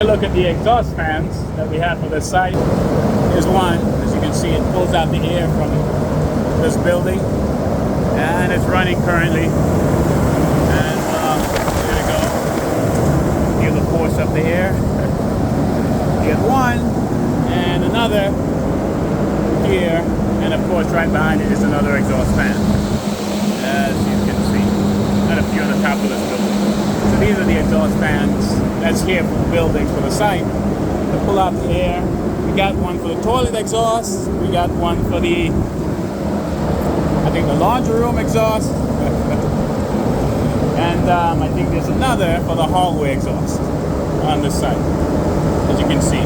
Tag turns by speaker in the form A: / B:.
A: Look at the exhaust fans that we have for this site. Here's one. As you can see, it pulls out the air from this building, and it's running currently. And there we go. Feel the force of the air. Here's one, and another here, and of course right behind it is another exhaust fan, as you can see, and a few on the top of this building. So these are the exhaust fans that's here for the building, for the site, to pull out the air. We got one for the toilet exhaust. We got one for the, I think, the laundry room exhaust. And I think there's another for the hallway exhaust on this site, as you can see.